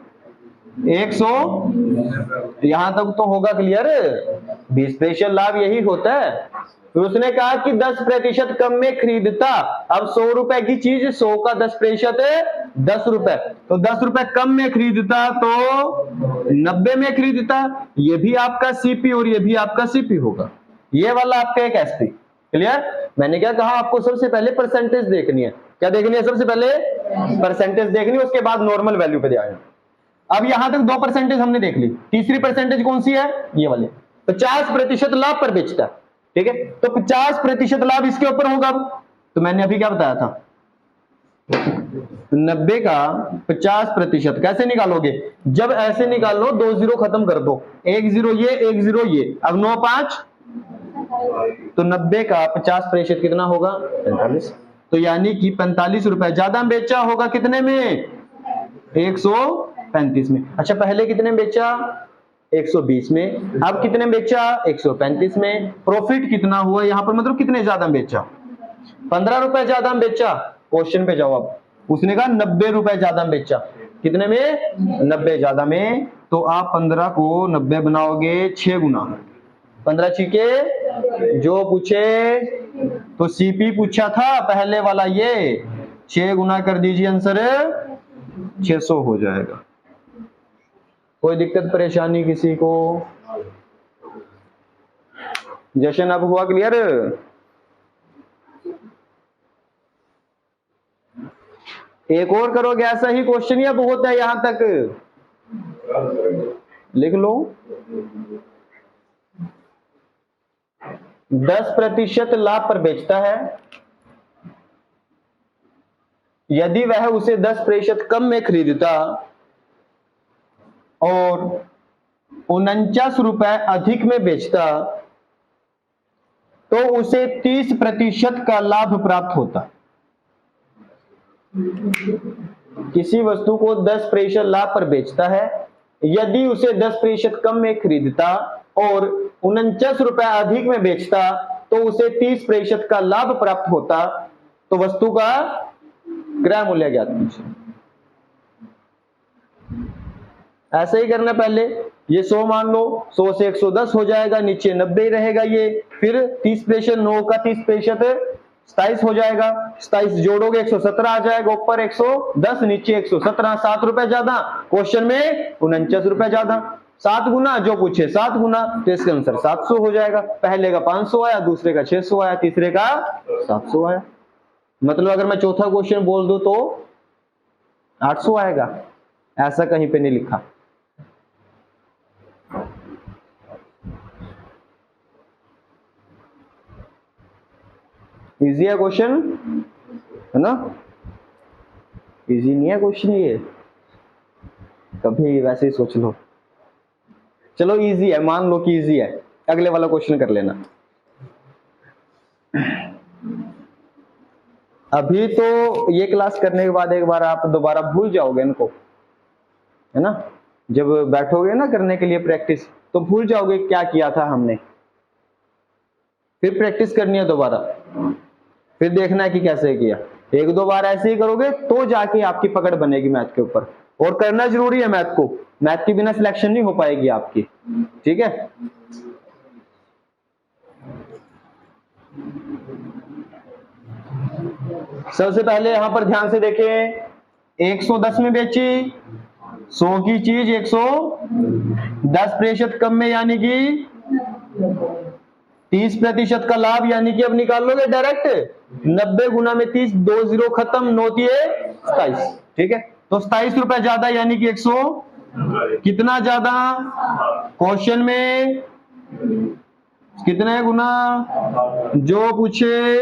100, यहां तक तो होगा क्लियर। 20% लाभ यही होता है। तो उसने कहा कि 10% कम में खरीदता। अब 100 रुपए की चीज, 100 का 10% 10 रुपए, तो 10 रुपए कम में खरीदता तो 90 में खरीदता। ये भी आपका सीपी और ये भी आपका सीपी होगा। ये वाला आपका एक एसपी। क्लियर? मैंने क्या कहा, आपको सबसे पहले परसेंटेज देखनी है। क्या देखनी है? सबसे पहले परसेंटेज देखनी है, उसके बाद नॉर्मल वैल्यू पे जाएगा। अब यहां तक 2 परसेंटेज हमने देख ली। तीसरी परसेंटेज कौन सी है? ये वाली। 50% लाभ पर बेचता है, ठीक है। तो 50% लाभ इसके ऊपर होगा। तो मैंने अभी क्या बताया था, 90 का 50% कैसे निकालोगे? जब ऐसे निकाल लो, 2 जीरो खत्म कर दो, 1 जीरो ये, 1 जीरो ये, अब 9 5, तो 90 का 50% कितना होगा? 45। तो यानी कि 45 रुपए ज्यादा बेचा होगा, कितने में? 135 में। अच्छा पहले कितने में बेचा? 120 में। अब कितने में बेचा? 135 में। प्रॉफिट कितना हुआ यहाँ पर, मतलब कितने ज्यादा में बेचा? 15 रुपए ज्यादा में बेचा। क्वेश्चन पे जाओ अब। उसने कहा 90 रुपए ज्यादा में बेचा। कितने में? 90 ज्यादा में। तो आप 15 को 90 बनाओगे 6 गुना। 15 छीके जो पूछे तो सीपी पूछा था पहले वाला, ये 6 गुना कर दीजिए, आंसर 600 हो जाएगा। कोई दिक्कत परेशानी किसी को? जशन अब हुआ क्लियर? एक और करोगे ऐसा ही क्वेश्चन, या बहुत है यहां तक? लिख लो। 10% लाभ पर बेचता है, यदि वह उसे 10% कम में खरीदता और 49 रुपए अधिक में बेचता तो उसे 30% का लाभ प्राप्त होता। किसी वस्तु को 10% लाभ पर बेचता है, यदि उसे 10% कम में खरीदता और 49 रुपए अधिक में बेचता तो उसे 30% का लाभ प्राप्त होता। तो वस्तु का क्रय मूल्य ज्ञात कीजिए। ऐसे ही करना, पहले ये 100 मान लो, 100 से 110 हो जाएगा, नीचे 90 ही रहेगा ये। फिर 30%, 9 का 30% 27 हो जाएगा, 27 जोड़ोगे 117 आ जाएगा, ऊपर 110 नीचे 117, 7 रुपए ज्यादा। क्वेश्चन में 49 रुपए ज्यादा। 7 गुना जो पूछे 7 गुना, तो इसका आंसर 700 हो जाएगा। पहले का 500 आया, दूसरे का 600 आया, तीसरे का 700 आया। मतलब अगर मैं चौथा क्वेश्चन बोल दूं तो 800 आएगा, ऐसा कहीं पे नहीं लिखा। इजी है क्वेश्चन, है ना? इजी नहीं है क्वेश्चन ये, कभी वैसे ही सोच लो। चलो इजी है, मान लो कि इजी है, अगले वाला क्वेश्चन कर लेना। अभी तो ये क्लास करने के बाद एक बार आप दोबारा भूल जाओगे इनको, है ना? जब बैठोगे ना करने के लिए प्रैक्टिस, तो भूल जाओगे क्या किया था हमने। फिर प्रैक्टिस करनी है दोबारा, फिर देखना है कि कैसे किया। 1-2 बार ऐसे ही करोगे तो जाके आपकी पकड़ बनेगी मैथ के ऊपर। और करना जरूरी है मैथ को, मैथ के बिना सिलेक्शन नहीं हो पाएगी आपकी, ठीक है? सबसे पहले यहां पर ध्यान से देखें, 110 में बेची 100 की चीज 110% कम में, यानी कि 30% का लाभ, यानी कि अब निकाल लोगे डायरेक्ट 90 गुना में 30, 2 0 खत्म, 9 27, ठीक है? तो 27 रुपए ज्यादा, यानी कि 100 कितना ज्यादा? क्वेश्चन में कितने गुना जो पूछे।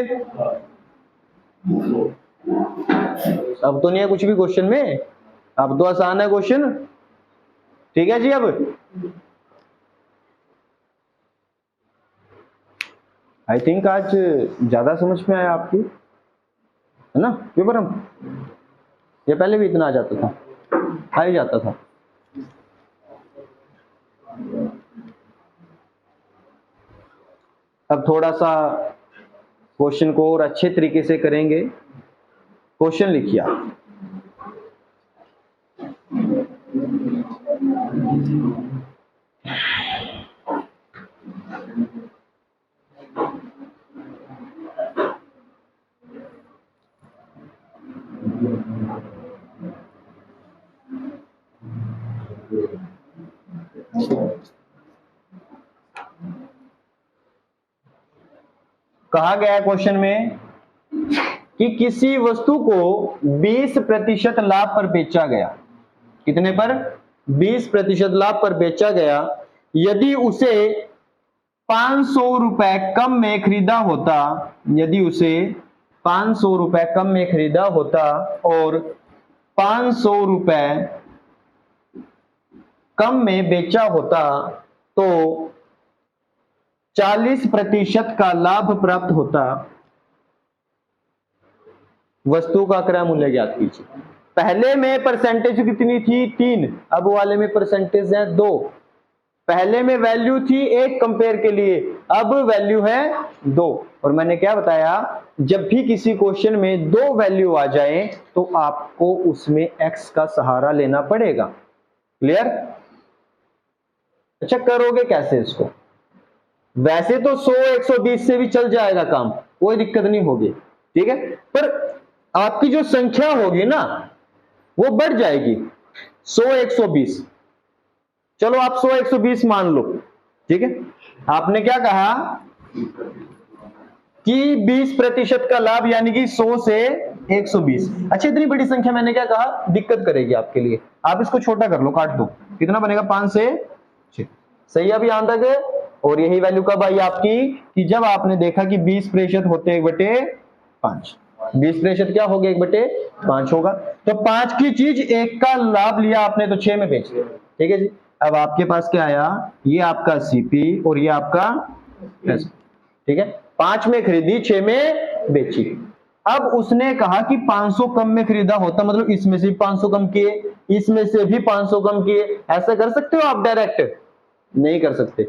अब तो नहीं है कुछ भी क्वेश्चन में, अब तो आसान है क्वेश्चन, ठीक है जी? अब आई थिंक आज ज्यादा समझ में आया आपकी, है ना? क्यों परम, ये पहले भी इतना आ जाता था, आ ही जाता था। अब थोड़ा सा क्वेश्चन को और अच्छे तरीके से करेंगे। क्वेश्चन लिखिए आप। कहा गया है क्वेश्चन में कि किसी वस्तु को 20% लाभ पर बेचा गया। कितने पर? 20% लाभ पर बेचा गया, यदि उसे 500 रुपए कम में खरीदा होता, यदि उसे 500 रुपए कम में खरीदा होता और 500 रुपए कम में बेचा होता तो 40% का लाभ प्राप्त होता। वस्तु का क्रय मूल्य ज्ञात कीजिए। पहले में परसेंटेज कितनी थी 3, अब वाले में परसेंटेज है 2। पहले में वैल्यू थी 1 कंपेयर के लिए, अब वैल्यू है 2। और मैंने क्या बताया, जब भी किसी क्वेश्चन में 2 वैल्यू आ जाए तो आपको उसमें x का सहारा लेना पड़ेगा। क्लियर? अच्छा, करोगे कैसे इसको? वैसे तो 100 120 से भी चल जाएगा काम, कोई दिक्कत नहीं होगी, ठीक है, पर आपकी जो संख्या होगी ना वो बढ़ जाएगी 100 120। चलो आप 100 120 मान लो, ठीक है। आपने क्या कहा कि 20% का लाभ, यानी कि 100 से 120। अच्छा, इतनी बड़ी संख्या मैंने क्या कहा, दिक्कत करेगी आपके लिए। आप इसको छोटा कर लो, काट दो, कितना बनेगा 5 से 6। सही है अभी यहां तक? और यही वैल्यू कब आई आपकी, कि जब आपने देखा कि 20% होते 1/5। 20% क्या हो गया 1/5 होगा। तो 5 की चीज 1 का लाभ लिया आपने तो 6 में बेच दिया, ठीक है जी। अब आपके पास क्या आया, ये आपका सीपी और ये आपका एस, ठीक है। 5 में खरीदी, 6 में बेची। अब उसने कहा कि 500 कम में खरीदा होता, मतलब इसमें से 500 कम किए, इसमें से भी 500 कम किए। ऐसा कर सकते हो आप डायरेक्ट? नहीं कर सकते।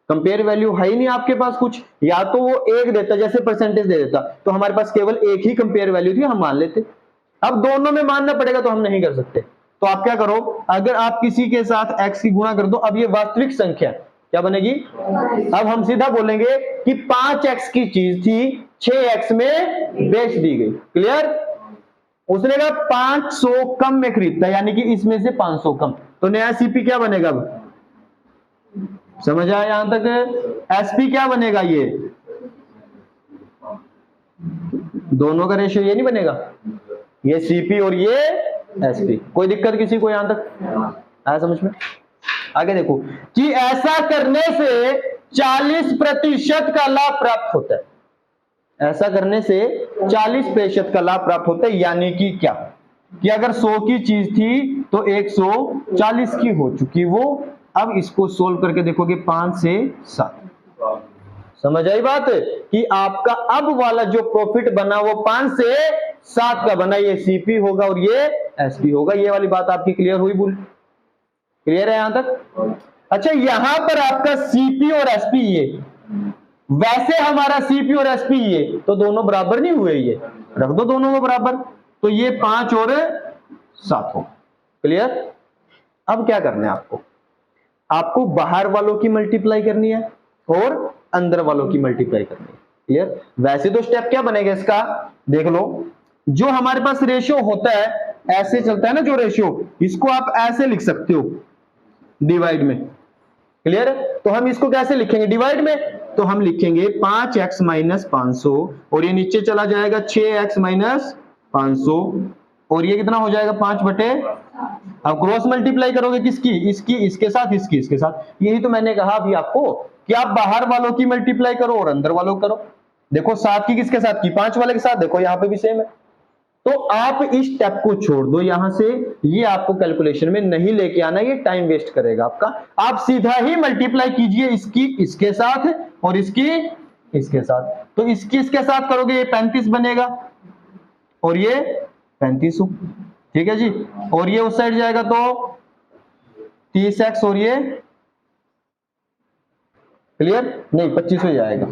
कंपेयर वैल्यू है ही नहीं आपके पास कुछ, या तो वो 1 देता, जैसे परसेंटेज दे देता, तो हमारे पास केवल 1 ही कंपेयर वैल्यू थी, हम मान लेते। अब दोनों में मानना पड़ेगा तो हम नहीं कर सकते। तो आप क्या करो, अगर आप किसी के साथ x की गुणा कर दो, अब ये वास्तविक संख्या क्या बनेगी, अब हम सीधा बोलेंगे कि 5x की चीज थी 6x में बेच दी गई। क्लियर? उसने कहा 500 कम में खरीदता, यानी कि इसमें से 500 कम, तो नया सीपी क्या बनेगा? अब समझ आया यहां तक? एसपी क्या बनेगा? ये दोनों का रेशियो ये नहीं बनेगा, ये सीपी और ये एसपी। कोई दिक्कत किसी को यहां तक आया समझ में? आगे देखो कि ऐसा करने से 40% का लाभ प्राप्त होता है। ऐसा करने से 40% का लाभ प्राप्त होता है, यानी कि क्या, कि अगर 100 की चीज थी तो 140 की हो चुकी वो। अब इसको सोल्व करके देखोगे 5 से 7। समझ आई बात, कि आपका अब वाला जो प्रॉफिट बना वो 5 से 7 का बना, ये सीपी होगा और ये एसपी होगा। ये वाली बात आपकी क्लियर हुई? बोल, क्लियर है यहां तक? अच्छा, यहां पर आपका सीपी और एसपी ये, वैसे हमारा सीपी और एसपी ये तो दोनों बराबर नहीं हुए, ये रख दो दोनों को बराबर, तो ये 5 और 7 हो। क्लियर? अब क्या करना है आपको, आपको बाहर वालों की मल्टीप्लाई करनी है और अंदर वालों की मल्टीप्लाई करनी है। क्लियर? वैसे तो स्टेप क्या बनेगा इसका, देख लो, जो हमारे पास रेशियो होता है, ऐसे चलता है ना जो रेशियो, इसको आप ऐसे लिख सकते हो डिवाइड में। क्लियर? तो हम इसको कैसे लिखेंगे डिवाइड में, तो हम लिखेंगे 5x माइनस 500, और ये नीचे चला जाएगा 6x माइनस 500, और ये कितना हो जाएगा 5/। अब क्रॉस मल्टीप्लाई करोगे किसकी, इसकी इसके साथ, इसकी इसके साथ। यही तो मैंने कहा अभी आपको कि आप बाहर वालों की मल्टीप्लाई करो और अंदर वालों करो। देखो 7 की किसके साथ की, 5 वाले के साथ, देखो यहां पे भी सेम है। तो आप इस स्टेप को छोड़ दो यहां से, ये आपको कैलकुलेशन में नहीं लेके आना, ये टाइम वेस्ट करेगा आपका। आप सीधा ही मल्टीप्लाई कीजिए इसकी इसके साथ और इसकी इसके साथ। तो इसकी इसके साथ करोगे ये 35 बनेगा और ये 35 हो, ठीक है जी। और ये उस साइड जाएगा तो 30x और ये, क्लियर? नहीं 25 हो जाएगा।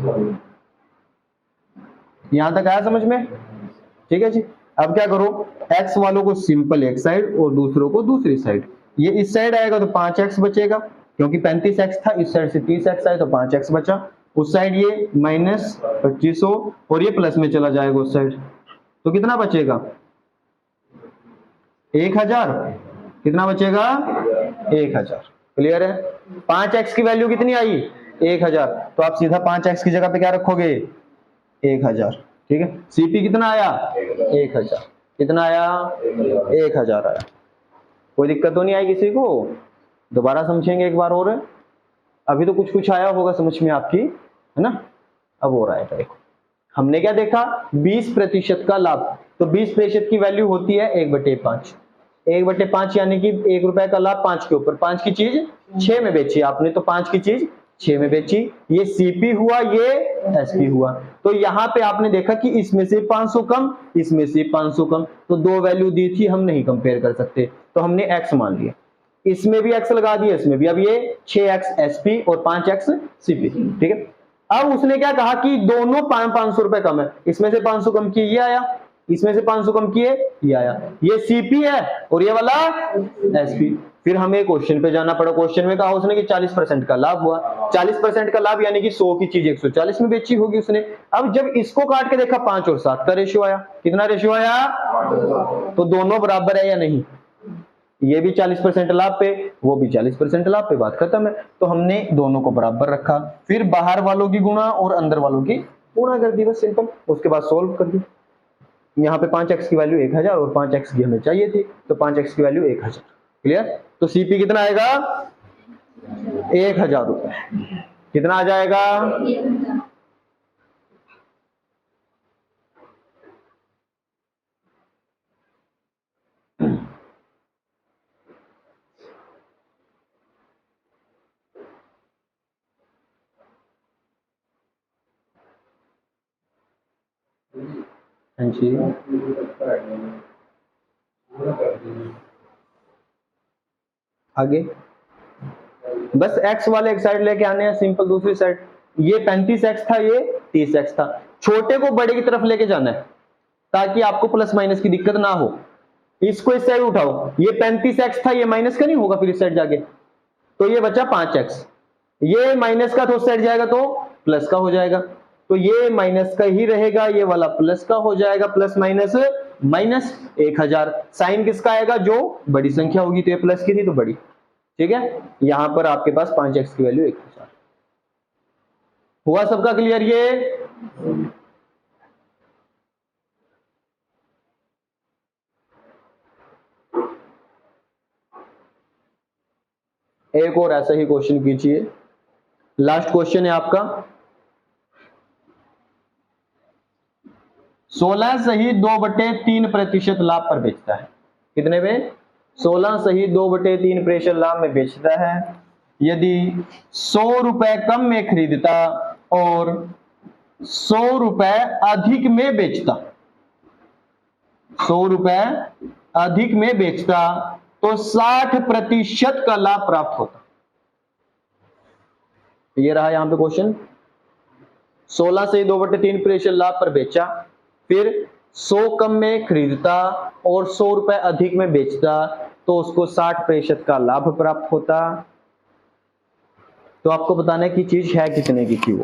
यहां तक आया समझ में? ठीक है जी। अब क्या करो, x वालों को सिंपल एक साइड और दूसरों को दूसरी साइड। ये इस साइड आएगा तो 5x बचेगा, क्योंकि 35x था, इस साइड से 30x आए तो 5x बचा। उस साइड ये माइनस 2500 और ये प्लस में चला जाएगा उस साइड, तो कितना बचेगा 1000। कितना बचेगा 1000। क्लियर है? 5x की वैल्यू कितनी आई 1000, तो आप सीधा 5x की जगह पे क्या रखोगे 1000। ठीक है। सीपी कितना आया 1000। कितना आया 1000 आया। कोई दिक्कत तो नहीं आई किसी को? दोबारा समझेंगे एक बार और। अभी तो कुछ कुछ आया होगा समझ में आपकी, है ना? अब हो रहा है देखो, हमने क्या देखा 20% का लाभ, तो 20% की वैल्यू होती है 1/5। 1/5 यानी कि 1 रुपए का लाभ 5 के ऊपर। 5 की चीज 6 में बेची आपने, तो 5 की चीज 6 में बेची, ये सीपी हुआ, ये एसपी हुआ। तो यहाँ पे आपने देखा कि इसमें से 500 कम, इसमें से 500 कम, तो दो वैल्यू दी थी, हम नहीं कंपेयर कर सकते, तो हमने एक्स मान लिया, इसमें भी एक्स लगा दिया, इसमें भी। अब ये 6x एसपी और 5x सीपी, ठीक है। अब उसने क्या कहा कि दोनों 500 रुपए कम है, इसमें से 500 कम किए ये आया, इसमें से 500 कम किए ये आया, ये सीपी है और ये वाला एसपी। फिर हमें क्वेश्चन पे जाना पड़ा, क्वेश्चन में कहा उसने कि 40% का लाभ हुआ, 40% का लाभ यानी कि 100 की चीज 140 में बेची होगी उसने। अब जब इसको काट के देखा 5 और 7 का रेशियो आया, कितना रेशियो आया, तो दोनों बराबर है या नहीं, ये भी 40% लाभ पे, वो भी 40% लाभ पे, बात खत्म है। तो हमने दोनों को बराबर रखा, फिर बाहर वालों की गुणा और अंदर वालों की गुणा कर दी, बस सिंपल। उसके बाद सोल्व कर दी। यहाँ पे 5x की वैल्यू 1000 और 5x की हमें चाहिए थी, तो 5x की वैल्यू 1000, क्लियर। तो सीपी कितना आएगा, 1000 रुपए, कितना आ जाएगा, हाँ जी, आगे बस x वाले एक साइड लेके आने हैं, सिंपल। दूसरी साइड ये 35x था, ये 30x था, छोटे को बड़े की तरफ लेके जाना है ताकि आपको प्लस माइनस की दिक्कत ना हो। इसको इस साइड उठाओ, ये 35x था, ये माइनस का नहीं होगा फिर इस साइड जाके, तो ये बचा 5x, ये माइनस का तो उस साइड जाएगा तो प्लस का हो जाएगा, तो ये माइनस का ही रहेगा, ये वाला प्लस का हो जाएगा, प्लस माइनस माइनस 1000। साइन किसका आएगा, जो बड़ी संख्या होगी, तो ये प्लस की थी तो बड़ी, ठीक है। यहां पर आपके पास 5x की वैल्यू 1000 हुआ। सबका क्लियर ये, एक और ऐसा ही क्वेश्चन कीजिए, लास्ट क्वेश्चन है आपका। 16 सही 2/3% लाभ पर बेचता है, कितने में, 16 सही 2/3% लाभ में बेचता है। यदि 100 रुपए कम में खरीदता और 100 रुपए अधिक में बेचता, 100 रुपए अधिक में बेचता तो 60% का लाभ प्राप्त होता। ये रहा यहां पे क्वेश्चन, 16 से 2/3% लाभ पर बेचा, फिर 100 कम में खरीदता और 100 रुपए अधिक में बेचता तो उसको 60% का लाभ प्राप्त होता। तो आपको बताना है कि चीज है कितने की थी वो।